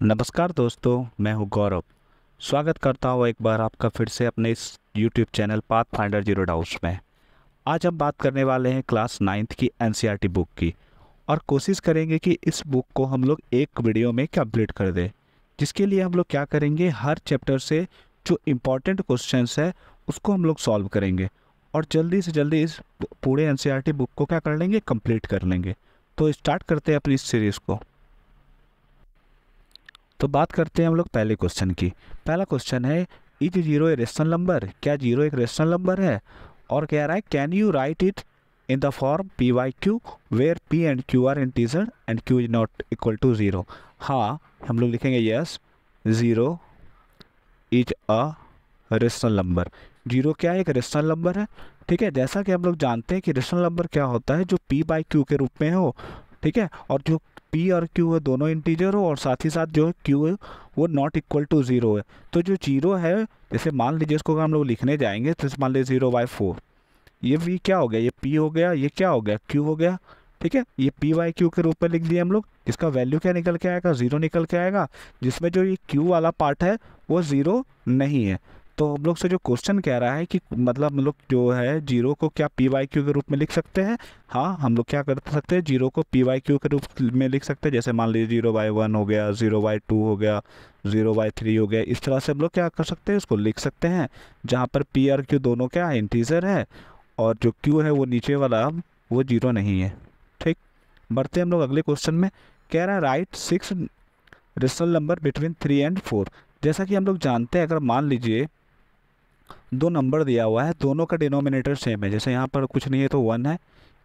नमस्कार दोस्तों, मैं हूं गौरव। स्वागत करता हूं एक बार आपका फिर से अपने इस YouTube channel path finder zero doubts में। आज हम बात करने वाले हैं क्लास 9th की एनसीईआरटी बुक की और कोशिश करेंगे कि इस बुक को हम लोग एक वीडियो में कंप्लीट कर दें। जिसके लिए हम लोग क्या करेंगे, हर चैप्टर से जो इम्पोर्टेंट क्वेश्चंस है उसको हम लोग सॉल्व करेंगे और जल्दी से जल्दी इस पूरे एनसीईआरटी बुक को क्या कर लेंगे, कंप्लीट कर लेंगे। तो स्टार्ट करते हैं अपनी इस सीरीज़ को। तो बात करते हैं हम लोग पहले क्वेश्चन की। पहला क्वेश्चन है, is zero a rational number? क्या जीरो एक रेशनल नंबर है? और कह रहा है can you write it in the form p by q where p and q are integer and q is not equal to zero. हाँ, हम लोग लिखेंगे yes, zero is a rational number. Zero क्या है, एक रेशनल नंबर है। ठीक है, जैसा कि हम लोग जानते हैं कि रेशनल नंबर क्या होता है, जो पी बाई क्यू के रूप में हो। ठीक है, और जो पी और क्यू है दोनों इंटीजर हो और साथ ही साथ जो क्यू है वो नॉट इक्वल टू ज़ीरो है। तो जो जीरो है, जैसे मान लीजिए इसको अगर हम लोग लिखने जाएंगे तो मान लीजिए 0/4, ये वी क्या हो गया, ये पी हो गया, ये क्या हो गया, क्यू हो गया। ठीक है, ये पी वाई क्यू के रूप में लिख दिए हम लोग। इसका वैल्यू क्या निकल के आएगा, ज़ीरो निकल के आएगा, जिसमें जो ये क्यू वाला पार्ट है वो ज़ीरो नहीं है। तो हम लोग से जो क्वेश्चन कह रहा है कि मतलब हम लोग जो है जीरो को क्या पी वाई क्यू के रूप में लिख सकते हैं। हाँ, हम लोग क्या कर सकते हैं, जीरो को पी वाई क्यू के रूप में लिख सकते हैं। जैसे मान लीजिए 0/1 हो गया, 0/2 हो गया, 0/3 हो गया। इस तरह से हम लोग क्या कर सकते हैं, उसको लिख सकते हैं, जहाँ पर पी और क्यू दोनों क्या इंटीजर है और जो क्यू है वो नीचे वाला वो जीरो नहीं है। ठीक, बढ़ते हम लोग अगले क्वेश्चन में। कह रहा है right 6 rational number between 3 and 4। जैसा कि हम लोग जानते हैं, अगर मान लीजिए दो नंबर दिया हुआ है, दोनों का डिनोमिनेटर सेम है, जैसे यहाँ पर कुछ नहीं है तो 1 है,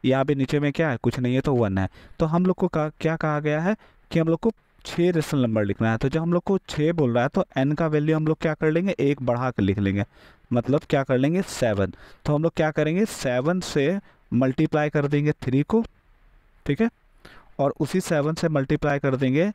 यहाँ पे नीचे में क्या है, कुछ नहीं है तो 1 है। तो हम लोग को क्या कहा गया है कि हम लोग को 6 रेशनल नंबर लिखना है। तो जब हम लोग को 6 बोल रहा है तो n का वैल्यू हम लोग क्या कर लेंगे, एक बढ़ा कर लिख लेंगे, मतलब क्या कर लेंगे 7। तो हम लोग क्या करेंगे, 7 से मल्टीप्लाई कर देंगे 3 को। ठीक है, और उसी 7 से मल्टीप्लाई कर देंगे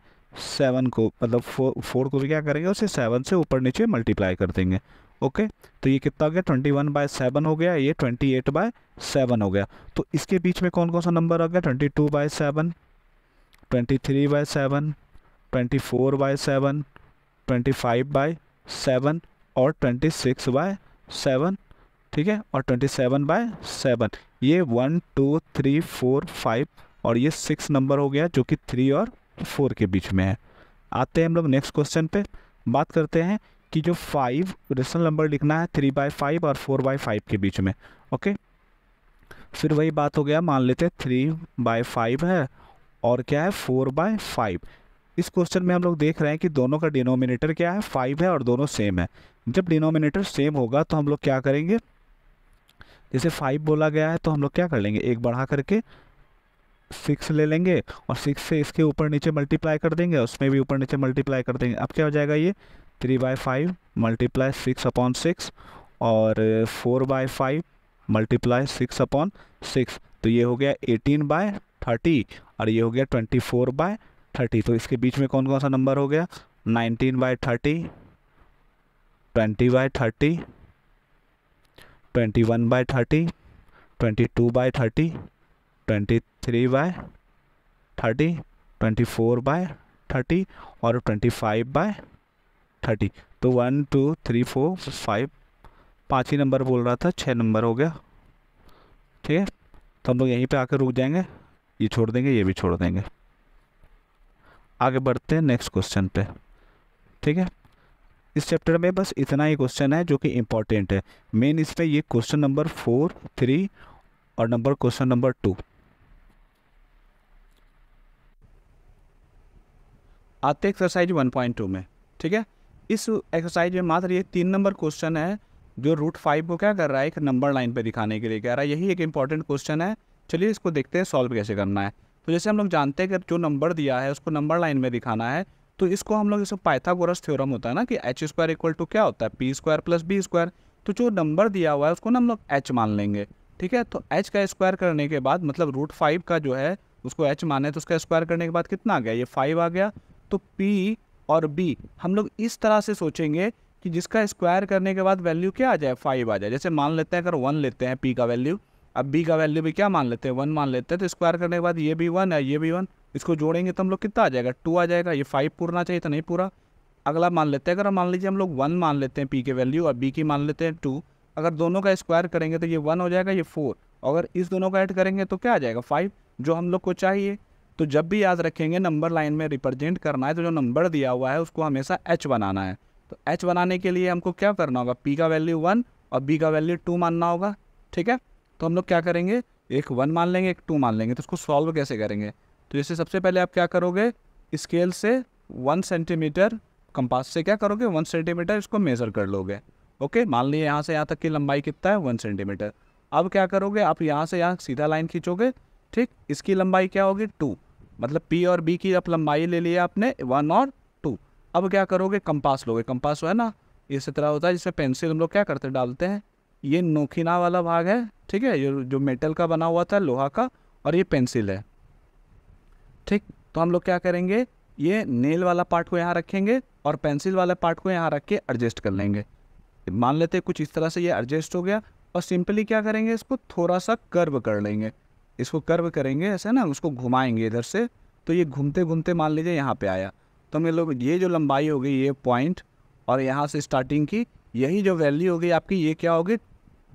7 को, मतलब 4 को भी क्या करेंगे, उसे 7 से ऊपर नीचे मल्टीप्लाई कर देंगे। ओके, तो ये कितना हो गया, 21/7 हो गया, ये 28/7 हो गया। तो इसके बीच में कौन कौन सा नंबर आ गया, 22/7, 23/7, 24/7, 25/7 और 26/7। ठीक है, और 27/7। ये 1 2 3 4 5 और ये 6 नंबर हो गया, जो कि 3 और 4 के बीच में है। आते हैं हम लोग नेक्स्ट क्वेश्चन पे। बात करते हैं कि जो 5 रेशनल नंबर लिखना है 3/5 और 4/5 के बीच में। ओके, फिर वही बात हो गया, मान लेते हैं 3/5 है और क्या है 4/5। इस क्वेश्चन में हम लोग देख रहे हैं कि दोनों का डिनोमिनेटर क्या है, 5 है और दोनों सेम है। जब डिनोमिनेटर सेम होगा तो हम लोग क्या करेंगे, जैसे 5 बोला गया है तो हम लोग क्या कर लेंगे, एक बढ़ा करके 6 ले लेंगे और 6 से इसके ऊपर नीचे मल्टीप्लाई कर देंगे, उसमें भी ऊपर नीचे मल्टीप्लाई कर देंगे। अब क्या हो जाएगा, ये 3/5 मल्टीप्लाई 6/6 और 4/5 मल्टीप्लाई 6/6। तो ये हो गया 18/30 और ये हो गया 24/30। तो इसके बीच में कौन कौन सा नंबर हो गया, 19/30, 20/30, 21/30, 22/30, 23/30, 24/30 और 25/30। तो 1 2 3 4 5, 5 ही नंबर बोल रहा था, 6 नंबर हो गया। ठीक है, तो हम लोग यहीं पे आकर रुक जाएंगे, ये छोड़ देंगे, ये भी छोड़ देंगे। आगे बढ़ते हैं नेक्स्ट क्वेश्चन पे। ठीक है, इस चैप्टर में बस इतना ही क्वेश्चन है जो कि इम्पोर्टेंट है। मेन इस पे ये क्वेश्चन नंबर 4 3 और क्वेश्चन नंबर 2। आते एक्सरसाइज 1.2 में। ठीक है, इस एक्सरसाइज में मात्र ये 3 नंबर क्वेश्चन है जो √5 को क्या कर रहा है, एक नंबर लाइन पे दिखाने के लिए कह रहा है। यही एक इंपॉर्टेंट क्वेश्चन है। चलिए इसको देखते हैं सॉल्व कैसे करना है। तो जैसे हम लोग जानते हैं कि जो नंबर दिया है उसको नंबर लाइन में दिखाना है, तो इसको हम लोग, जैसे पाइथागोरस थ्योरम होता है ना कि h² = क्या होता है, p² + b²। तो जो नंबर दिया हुआ है उसको ना हम लोग h मान लेंगे। ठीक है, तो h का स्क्वायर करने के बाद, मतलब √5 का जो है उसको h माने तो उसका स्क्वायर करने के बाद कितना आ गया, ये 5 आ गया। तो p और b हम लोग इस तरह से सोचेंगे कि जिसका स्क्वायर करने के बाद वैल्यू क्या आ जाए, 5 आ जाए। जैसे मान लेते हैं अगर 1 लेते हैं p का वैल्यू, अब b का वैल्यू भी क्या मान लेते हैं, 1 मान लेते हैं, तो स्क्वायर करने के बाद ये भी 1 है, ये भी 1, इसको जोड़ेंगे तो हम लोग कितना आ जाएगा, 2 आ जाएगा। ये 5 पूरना चाहिए तो नहीं पूरा। अगला मान लेते हैं, अगर मान लीजिए हम लोग 1 मान लेते हैं पी के वैल्यू और बी की मान लेते हैं 2, अगर दोनों का स्क्वायर करेंगे तो ये 1 हो जाएगा, ये 4, अगर इस दोनों का ऐड करेंगे तो क्या आ जाएगा 5, जो हम लोग को चाहिए। तो जब भी याद रखेंगे नंबर लाइन में रिप्रेजेंट करना है तो जो नंबर दिया हुआ है उसको हमेशा h बनाना है। तो h बनाने के लिए हमको क्या करना होगा, p का वैल्यू 1 और b का वैल्यू 2 मानना होगा, ठीक है। तो हम लोग क्या करेंगे, एक 1 मान लेंगे, एक 2 मान लेंगे। तो उसको सॉल्व कैसे करेंगे, तो जैसे सबसे पहले आप क्या करोगे, स्केल से 1 सेंटीमीटर, कंपास से क्या करोगे 1 सेंटीमीटर इसको मेज़र कर लोगे। ओके, मान लीजिए यहाँ से यहाँ तक की लंबाई कितना है 1 सेंटीमीटर। अब क्या करोगे, आप यहाँ से यहाँ सीधा लाइन खींचोगे, ठीक। इसकी लंबाई क्या होगी 2, मतलब P और B की अब लंबाई ले लिया आपने 1 और 2। अब क्या करोगे, कंपास लोगे, कंपास है ना इस तरह होता है, जिससे पेंसिल हम लोग क्या करते हैं डालते हैं, ये नोखिना वाला भाग है, ठीक है, ये जो मेटल का बना हुआ था लोहा का, और ये पेंसिल है, ठीक। तो हम लोग क्या करेंगे, ये नेल वाला पार्ट को यहाँ रखेंगे और पेंसिल वाला पार्ट को यहाँ रख के एडजस्ट कर लेंगे। मान लेते हैं कुछ इस तरह से ये एडजस्ट हो गया, और सिंपली क्या करेंगे, इसको थोड़ा सा कर्व कर लेंगे। इसको कर्व करेंगे ऐसे ना, उसको घुमाएंगे इधर से, तो ये घूमते घूमते मान लीजिए यहाँ पे आया। तो हम लोग ये जो लंबाई होगी ये पॉइंट, और यहाँ से स्टार्टिंग की यही जो वैल्यू होगी आपकी, ये क्या होगी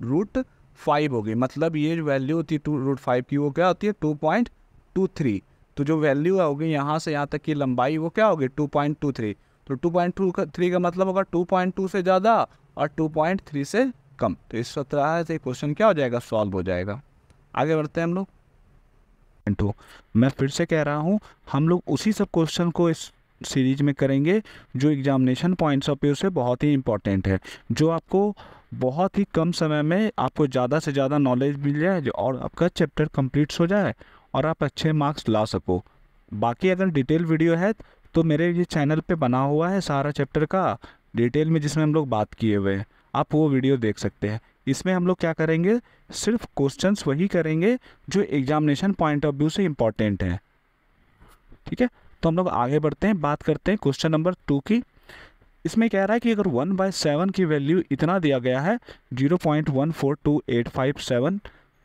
√5 होगी। मतलब ये जो वैल्यू होती है √5 की वो क्या होती है 2.23। तो जो वैल्यू होगी यहाँ से यहाँ तक की लंबाई वो क्या होगी 2.23। तो 2.23 का मतलब होगा 2.2 से ज़्यादा और 2.3 से कम। तो इस तरह से क्वेश्चन क्या हो जाएगा, सॉल्व हो जाएगा। आगे बढ़ते हैं हम लोग। मैं फिर से कह रहा हूँ, हम लोग उसी सब क्वेश्चन को इस सीरीज में करेंगे जो एग्जामिनेशन पॉइंट्स ऑफ व्यू से बहुत ही इंपॉर्टेंट है, जो आपको बहुत ही कम समय में आपको ज़्यादा से ज़्यादा नॉलेज मिल जाए और आपका चैप्टर कंप्लीट हो जाए और आप अच्छे मार्क्स ला सको। बाकी अगर डिटेल वीडियो है तो मेरे ये चैनल पे बना हुआ है सारा चैप्टर का डिटेल में, जिसमें हम लोग बात किए हुए हैं, आप वो वीडियो देख सकते हैं। इसमें हम लोग क्या करेंगे, सिर्फ क्वेश्चंस वही करेंगे जो एग्जामिनेशन पॉइंट ऑफ व्यू से इम्पॉर्टेंट है, ठीक है। तो हम लोग आगे बढ़ते हैं, बात करते हैं क्वेश्चन नंबर 2 की। इसमें कह रहा है कि अगर 1/7 की वैल्यू इतना दिया गया है 0.142857,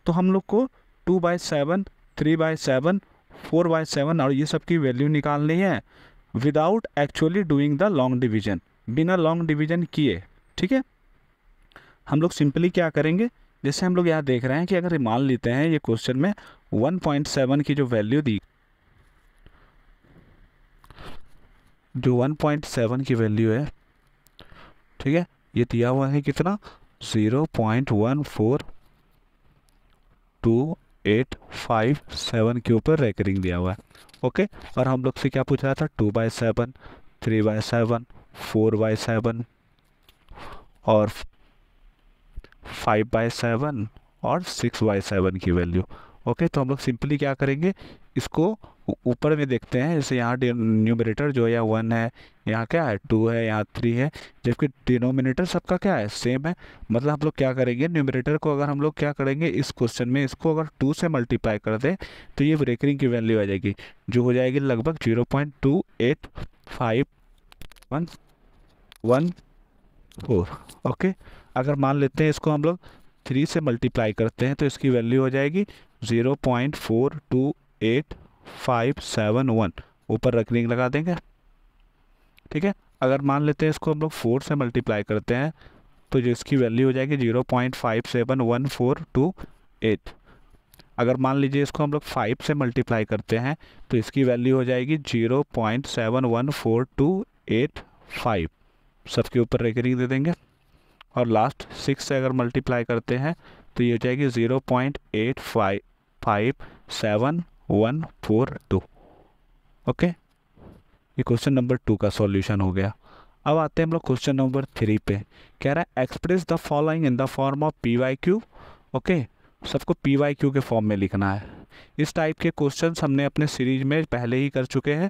तो हम लोग को 2/7, 3/7, 4/7 और ये सब की वैल्यू निकालनी है without actually doing the long division, बिना लॉन्ग डिवीजन किए, ठीक है। हम लोग सिंपली क्या करेंगे, जैसे हम लोग यहाँ देख रहे हैं कि अगर मान लेते हैं ये क्वेश्चन में 1.7 की जो वैल्यू दी, जो 1.7 की वैल्यू है, ठीक है, ये दिया हुआ है कितना 0.14285 के ऊपर रेकरिंग दिया हुआ है, ओके। और हम लोग से क्या पूछ रहा था 2/7, 3/7, 4/7 और 5/7 और 6/7 की वैल्यू, ओके। तो हम लोग सिंपली क्या करेंगे, इसको ऊपर में देखते हैं, जैसे यहाँ न्यूमरेटर जो है या 1 है, यहाँ क्या है 2 है, यहाँ 3 है, जबकि डिनोमिनेटर सबका क्या है सेम है। मतलब हम लोग क्या करेंगे, न्यूमरेटर को अगर हम लोग क्या करेंगे इस क्वेश्चन में, इसको अगर 2 से मल्टीप्लाई कर दें तो ये रेकरिंग की वैल्यू आ जाएगी, जो हो जाएगी लगभग 0.285114, ओके। अगर मान लेते हैं इसको हम लोग 3 से मल्टीप्लाई करते हैं तो इसकी वैल्यू हो जाएगी 0.428571, ऊपर रेकरिंग लगा देंगे, ठीक है। अगर मान लेते हैं इसको हम लोग 4 से मल्टीप्लाई करते हैं तो जो इसकी वैल्यू हो जाएगी 0.571428। अगर मान लीजिए इसको हम लोग 5 से मल्टीप्लाई करते हैं तो इसकी वैल्यू हो जाएगी 0.714285, सबके ऊपर रेकरिंग दे देंगे। और लास्ट 6 से अगर मल्टीप्लाई करते हैं तो ये हो जाएगी 0.855714, ओके। ये क्वेश्चन नंबर 2 का सॉल्यूशन हो गया। अब आते हैं हम लोग क्वेश्चन नंबर 3 पे। कह रहा है express the following in the form of PYQ, okay. सबको PYQ के फॉर्म में लिखना है। इस टाइप के क्वेश्चंस हमने अपने सीरीज में पहले ही कर चुके हैं,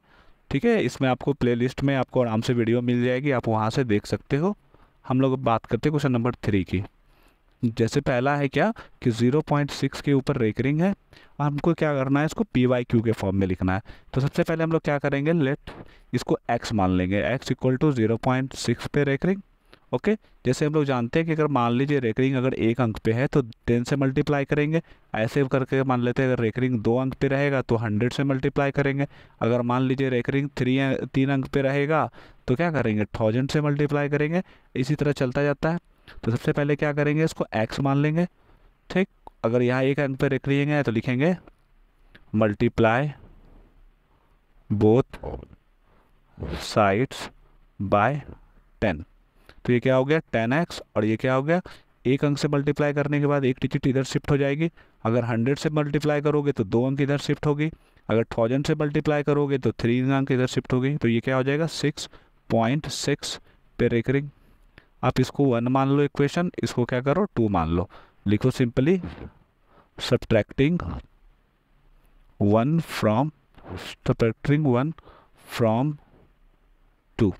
ठीक है। इसमें आपको प्लेलिस्ट में आपको आराम से वीडियो मिल जाएगी, आप वहाँ से देख सकते हो। हम लोग बात करते हैं क्वेश्चन नंबर 3 की। जैसे पहला है क्या कि 0.6 के ऊपर रेकरिंग है, और हमको क्या करना है, इसको PYQ के फॉर्म में लिखना है। तो सबसे पहले हम लोग क्या करेंगे, लेट इसको x मान लेंगे, x = 0.6 पे रेकरिंग, ओके, जैसे हम लोग जानते हैं कि अगर मान लीजिए रेकरिंग अगर एक अंक पे है तो 10 से मल्टीप्लाई करेंगे, ऐसे करके मान लेते हैं अगर रेकरिंग 2 अंक पे रहेगा तो 100 से मल्टीप्लाई करेंगे, अगर मान लीजिए रेकरिंग 3 अंक पे रहेगा तो क्या करेंगे 1000 से मल्टीप्लाई करेंगे, इसी तरह चलता जाता है। तो सबसे पहले क्या करेंगे, इसको x मान लेंगे, ठीक। अगर यहाँ एक अंक पे रेकरिंग है तो लिखेंगे मल्टीप्लाई बोथ साइड्स बाय 10। तो ये क्या हो गया 10x, और ये क्या हो गया, एक अंक से मल्टीप्लाई करने के बाद एक डिजिट इधर शिफ्ट हो जाएगी, अगर 100 से मल्टीप्लाई करोगे तो 2 अंक इधर शिफ्ट होगी, अगर 1000 से मल्टीप्लाई करोगे तो 3 अंक इधर शिफ्ट होगी। तो ये क्या हो जाएगा 6.6 पे रेकरिंग। आप इसको 1 मान लो इक्वेशन, इसको क्या करो 2 मान लो, लिखो सिंपली सब्ट्रैक्टिंग 1 फ्रॉम 2।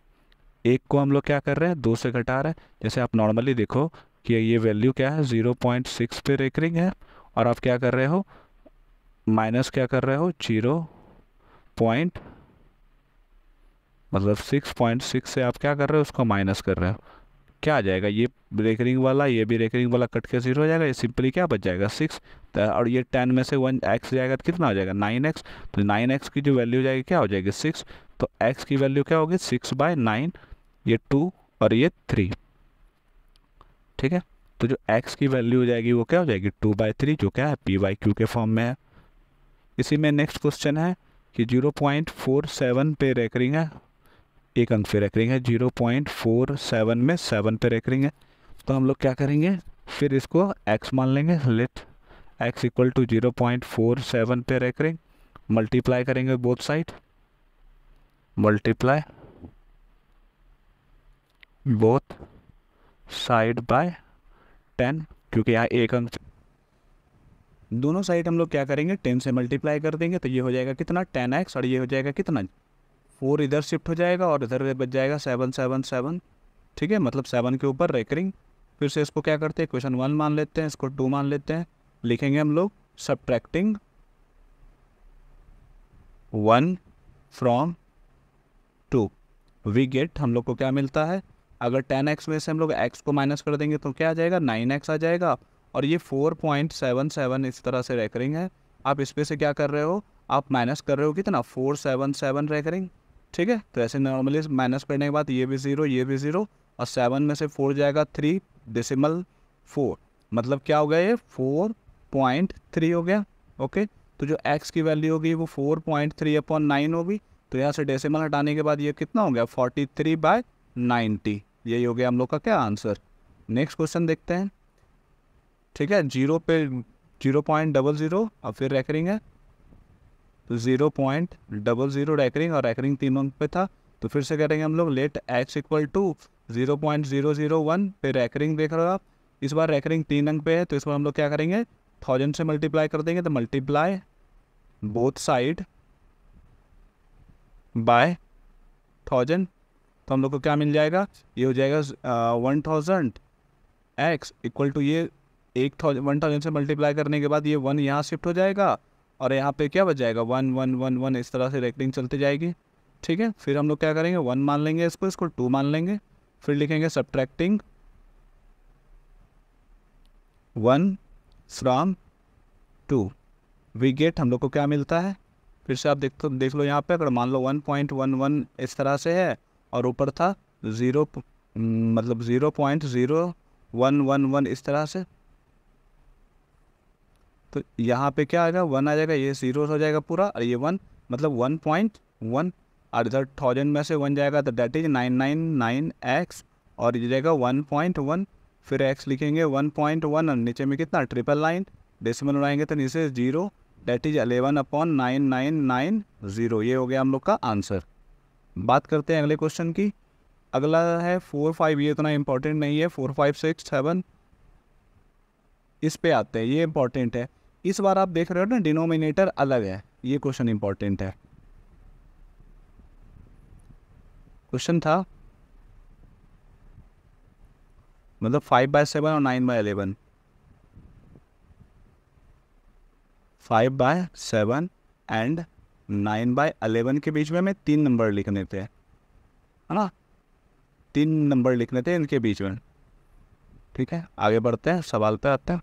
एक को हम लोग क्या कर रहे हैं 2 से घटा रहे हैं। जैसे आप नॉर्मली देखो कि ये वैल्यू क्या है 0.6 पे रेकरिंग है, और आप क्या कर रहे हो माइनस क्या कर रहे हो 6.6 से आप क्या कर रहे हो उसको माइनस कर रहे हो, क्या आ जाएगा ये रेकरिंग वाला, ये भी रेकरिंग वाला कट के 0 हो जाएगा, ये सिंपली क्या बच जाएगा 6, और ये 10 में से 1 x जाएगा तो कितना हो जाएगा 9x। तो 9x की जो वैल्यू जाएगी क्या हो जाएगी 6, तो x की वैल्यू क्या होगी 6/9, ये 2 और ये 3, ठीक है। तो जो x की वैल्यू हो जाएगी वो क्या हो जाएगी 2/3, जो क्या है PYQ के फॉर्म में है। इसी में नेक्स्ट क्वेश्चन है कि 0.47 पे रेकरिंग है, एक अंक पे रेकरिंग है, 0.47 में 7 पे रेकरिंग है। तो हम लोग क्या करेंगे फिर इसको x मान लेंगे, लेट x इक्वल टू 0.47 पे रेकरिंग, मल्टीप्लाई करेंगे both side, multiply both side by 10, क्योंकि यहाँ एक अंक, दोनों साइड हम लोग क्या करेंगे 10 से मल्टीप्लाई कर देंगे, तो ये हो जाएगा कितना 10x, और ये हो जाएगा कितना 4 इधर शिफ्ट हो जाएगा, और इधर बच जाएगा 7, ठीक है, मतलब 7 के ऊपर रेकरिंग। फिर से इसको क्या करते हैं क्वेश्चन 1 मान लेते हैं, इसको 2 मान लेते हैं, लिखेंगे हम लोग सब्ट्रैक्टिंग 1 फ्रॉम 2, वी गेट, हम लोग को क्या मिलता है, अगर 10x में से हम लोग x को माइनस कर देंगे तो क्या आ जाएगा 9x आ जाएगा, और ये 4.77 इस तरह से रेकरिंग है। आप इस पे से क्या कर रहे हो, आप माइनस कर रहे हो कितना 477 रेकरिंग, ठीक है। तो ऐसे नॉर्मली माइनस करने के बाद ये भी 0, ये भी 0, और 7 में से 4 जाएगा 3.4, मतलब क्या हो गया ये 4.3 हो गया, ओके। तो जो x की वैल्यू होगी वो 4.3/9 होगी, तो यहाँ से डेसिमल हटाने के बाद ये कितना हो गया 43/90, यही हो गया हम लोग का क्या आंसर। नेक्स्ट क्वेश्चन देखते हैं, ठीक है। 0.00 और फिर रेकरिंग है, तो 0.00 रेकरिंग, और रेकरिंग 3 अंक पे था, तो फिर से करेंगे हम लोग लेट x इक्वल टू 0.001 पे रेकरिंग, देख रहे हो आप, इस बार रेकरिंग 3 अंक पे है, तो इस बार हम लोग क्या करेंगे 1000 से मल्टीप्लाई कर देंगे, तो मल्टीप्लाई बोथ साइड बाय 1000, तो हम लोग को क्या मिल जाएगा, ये हो जाएगा 1000 x इक्वल टू ये 1000 से मल्टीप्लाई करने के बाद ये 1 यहाँ शिफ्ट हो जाएगा, और यहाँ पे क्या बच जाएगा 1 1 1 1, इस तरह से रेकरिंग चलती जाएगी, ठीक है। फिर हम लोग क्या करेंगे 1 मान लेंगे, इसको 2 मान लेंगे, फिर लिखेंगे सब्ट्रैक्टिंग 1 फ्रॉम 2, वी गेट, हम लोग को क्या मिलता है, फिर से आप देख लो यहाँ पे, अगर मान लो 1.11 इस तरह से है, और ऊपर था 0 मतलब 0.0111 इस तरह से, तो यहाँ पे क्या आएगा 1 आ जाएगा, ये 0 हो जाएगा पूरा, और ये 1 मतलब 1.1, और इधर 1000 में से 1 जाएगा तो डेट इज 999x, और ये जाएगा 1.1, फिर x लिखेंगे 1.1, और नीचे में कितना 999, डेसिमल उड़ाएंगे तो नीचे 0, डेट इज 11/9990, ये हो गया हम लोग का आंसर। बात करते हैं अगले क्वेश्चन की, अगला है 4 5, ये उतना इम्पोर्टेंट नहीं है, 4 5 6 7 इस पे आते हैं, ये इम्पोर्टेंट है। इस बार आप देख रहे हो ना डिनोमिनेटर अलग है, ये क्वेश्चन इम्पोर्टेंट है। क्वेश्चन था मतलब 5/7 और 9/11, 5/7 एंड 9/11 के बीच में हमें 3 नंबर लिखने थे, है ना। 3 नंबर लिखने थे इनके बीच में। ठीक है, आगे बढ़ते हैं, सवाल पे आते हैं।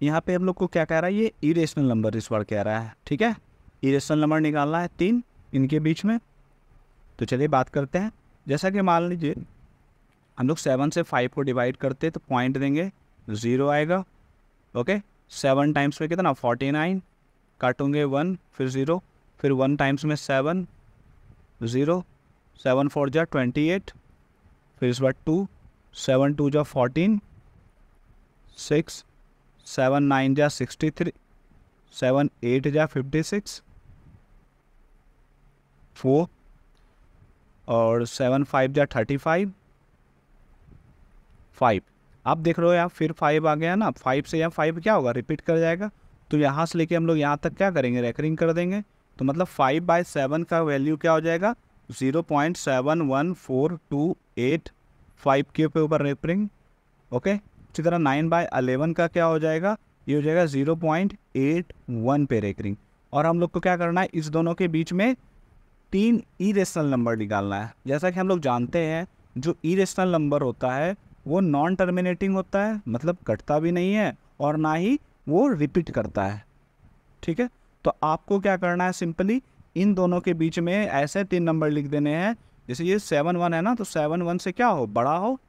यहाँ पे हम लोग को क्या कह रहा है, ये इरेशनल नंबर इस बार कह रहा है। ठीक है, इरेशनल नंबर निकालना है 3 इनके बीच में। तो चलिए बात करते हैं। जैसा कि मान लीजिए हम लोग 7 से 5 को डिवाइड करते हैं तो पॉइंट देंगे 0 आएगा। ओके, 7 टाइम्स में कितना 49, काटूंगे 1 फिर 0, फिर 1 टाइम्स में 7 0, 7 4 जा 28, फिर इस बार 2, 7 2 जा 14, 6, 7 9 जा 63, 7 8 जा 56, 4 और 7 5 जा 35, 5। आप देख रहे हो यहाँ फिर 5 आ गया ना, 5 से यहाँ 5 क्या होगा, रिपीट कर जाएगा। तो यहाँ से लेके हम लोग यहाँ तक क्या करेंगे, रेकरिंग कर देंगे। तो मतलब 5/7 का वैल्यू क्या हो जाएगा, 0.71428 के ऊपर रेकरिंग। ओके, इसी तरह 9/11 का क्या हो जाएगा, ये हो जाएगा 0.81 पे रेकरिंग। और हम लोग को क्या करना है, इस दोनों के बीच में 3 इरेशनल नंबर निकालना है। जैसा कि हम लोग जानते हैं जो इरेशनल नंबर होता है वो नॉन टर्मिनेटिंग होता है, मतलब कटता भी नहीं है और ना ही वो रिपीट करता है। ठीक है, तो आपको क्या करना है, सिंपली इन दोनों के बीच में ऐसे 3 नंबर लिख देने हैं। जैसे ये 7 1 है ना, तो 7 1 से क्या हो, बड़ा हो।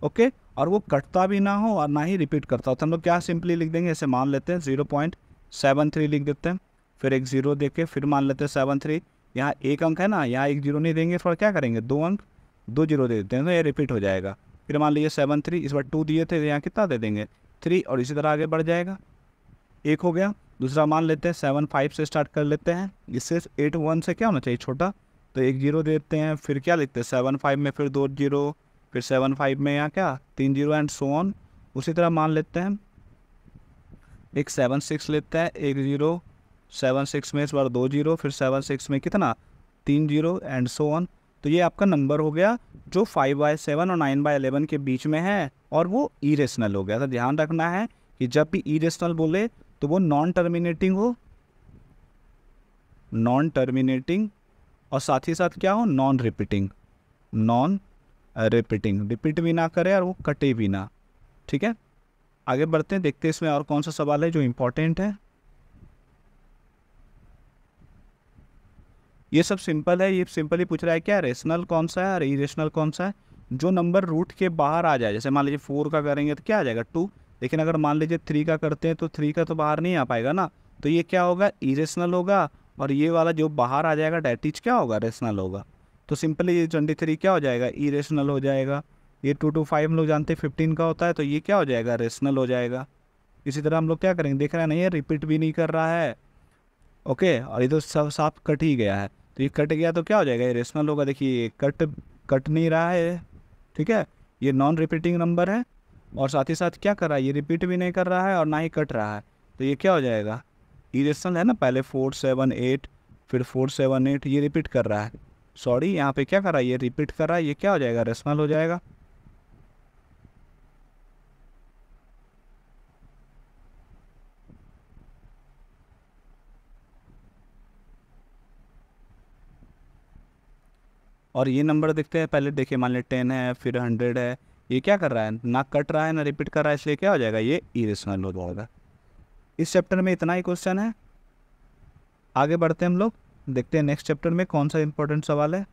ओके, और वो कटता भी ना हो और ना ही रिपीट करता हो। तो हम लोग क्या सिंपली लिख देंगे, ऐसे मान लेते हैं 0.73 लिख देते हैं, फिर एक 0 दे के फिर मान लेते हैं 73। यहाँ एक अंक है ना, यहाँ एक 0 नहीं देंगे, थोड़ा क्या करेंगे 2 अंक 2 0 दे देते हैं, तो ये रिपीट हो जाएगा। फिर मान लीजिए 7 3, इस बार 2 दिए थे, यहाँ कितना दे देंगे 3, और इसी तरह आगे बढ़ जाएगा। एक हो गया। दूसरा मान लेते हैं 7 5 से स्टार्ट कर लेते हैं, इससे 8 1 से क्या होना चाहिए, छोटा, तो एक 0 देते हैं। फिर क्या लिखते हैं 7 5 में फिर 2 0, फिर 7 5 में यहाँ क्या 3 0 एंड सो ऑन। उसी तरह मान लेते हैं एक 7 6 लेते हैं, एक 0, 7 6 में इस बार 2 0, फिर 7 6 में कितना 3 0 एंड सो ऑन। तो ये आपका नंबर हो गया जो 5/7 और 9/11 के बीच में है और वो इरेशनल हो गया। तो ध्यान रखना है कि जब भी इरेशनल बोले तो वो नॉन टर्मिनेटिंग हो, नॉन टर्मिनेटिंग, और साथ ही साथ क्या हो, non repeating, non repeating, repeat भी ना करे और वो कटे भी ना। ठीक है, आगे बढ़ते हैं, देखते हैं इसमें और कौन सा सवाल है जो इम्पोर्टेंट है। ये सब सिंपल है, ये सिंपल ही पूछ रहा है क्या रेशनल कौन सा है और इरेशनल कौन सा है। जो नंबर रूट के बाहर आ जाए, जैसे मान लीजिए 4 का करेंगे तो क्या आ जाएगा 2, लेकिन अगर मान लीजिए 3 का करते हैं तो 3 का तो बाहर नहीं आ पाएगा ना, तो ये क्या होगा, इरेशनल होगा। और ये वाला जो बाहर आ जाएगा डेट इज क्या होगा, रेशनल होगा। तो सिंपली ये 23 क्या हो जाएगा, इरेशनल हो जाएगा। ये 2 to 5 हम लोग जानते हैं 15 का होता है, तो ये क्या हो जाएगा, रेशनल हो जाएगा। इसी तरह हम लोग क्या करेंगे, देख रहे हैं नहीं है, रिपीट भी नहीं कर रहा है। ओके, और ये तो सब साफ कट ही गया है, तो ये कट गया तो क्या हो जाएगा, ये रेशनल होगा। देखिए कट नहीं रहा है। ठीक है, ये नॉन रिपीटिंग नंबर है और साथ ही साथ क्या कर रहा है, ये रिपीट भी नहीं कर रहा है और ना ही कट रहा है, तो ये क्या हो जाएगा, इरेशनल है ना। पहले 4 7 8, फिर 4 7 8, ये रिपीट कर रहा है, सॉरी यहाँ पे क्या कर रहा है, ये रिपीट कर रहा है, ये क्या हो जाएगा, रेशनल हो जाएगा। और ये नंबर देखते हैं, पहले देखिए मान लीजिए 10 है फिर 100 है, ये क्या कर रहा है, ना कट रहा है ना रिपीट कर रहा है, इसलिए क्या हो जाएगा, ये इरेशनल हो जाएगा। इस चैप्टर में इतना ही क्वेश्चन है। आगे बढ़ते हैं हम लोग, देखते हैं नेक्स्ट चैप्टर में कौन सा इंपॉर्टेंट सवाल है।